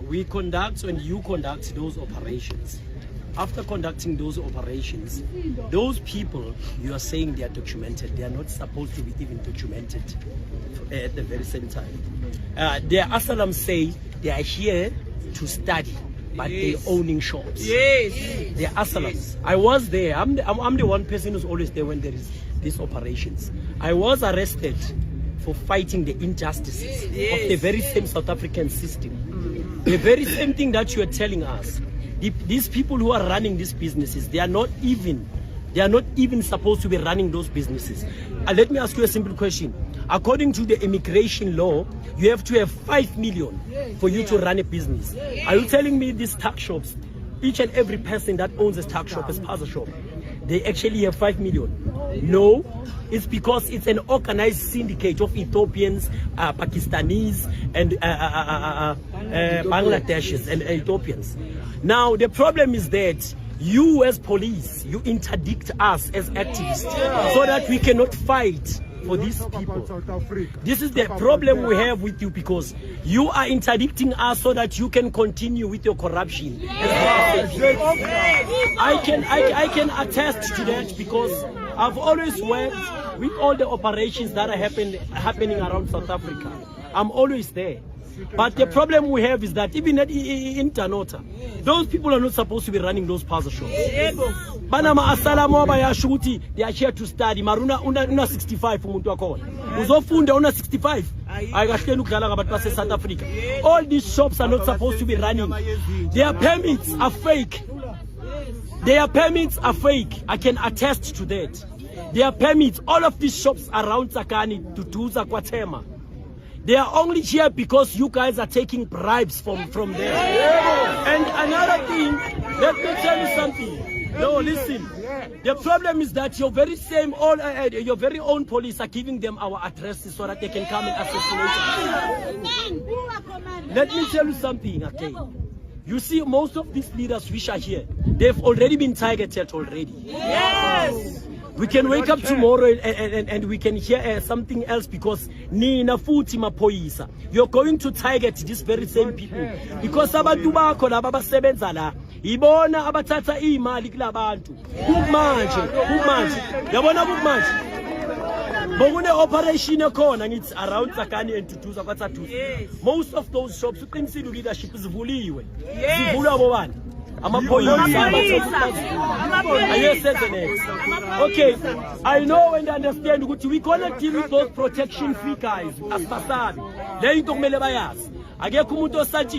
we conduct and you conduct those operations. After conducting those operations, those people you are saying they are documented, they are not supposed to be even documented at the very same time. The Asylum say they are here to study, but they're owning shops. Yes. They're Asylums. I was there. I'm the one person who's always there when there is these operations. I was arrested for fighting the injustices of the very same South African system. The very same thing that you are telling us. These people who are running these businesses, they are not even supposed to be running those businesses. Let me ask you a simple question. According to the immigration law, you have to have 5 million for you to run a business. Are you telling me these tuck shops, each and every person that owns a tuck shop, a spaza shop, they actually have 5 million? No, it's because it's an organized syndicate of Ethiopians, Pakistanis, and Bangladeshis and Ethiopians. Now, the problem is that you as police, you interdict us as activists so that we cannot fight for these people. This is the problem we have with you, because you are interdicting us so that you can continue with your corruption. I can attest to that, because I've always worked with all the operations that are happening around South Africa. I'm always there. But the problem we have is that even in Tanota, those people are not supposed to be running those puzzle shops. Banama asalamu abayashuti, they are here to study. Maruna una 65 umuntu wakona. Uzofunda una 65. Ayikahleni ukudlala ngabantu base South Africa. All these shops are not supposed to be running. Their permits are fake. Their permits are fake. I can attest to that. Their permits, all of these shops around Tsakani, Tutuza, Kwatema, they are only here because you guys are taking bribes from there. And another thing, let me tell you something. No, listen. The problem is that your very own police are giving them our addresses so that they can come and assassinate us. Let me tell you something, okay? You see, most of these leaders which are here, they've already been targeted already. Yes. We can wake up tomorrow and we can hear something else, because Nina Futi Mapoisa, you're going to target these very same people. Because abantu bakho laba basebenza la, ibona abathatha imali kulabantu. Kumanje. Yabona kumanje. Bokune operation ekhona ngithi around Tsakani and Tutuza kwaTsatuza. Most of those shops uqinisile leadership zivuliwe. Zivulwa bobani? Okay, I know and understand ukuthi we gonna deal with those protection fee guys as fasabi. Le into kumele bayazi. Akekho umuntu osathi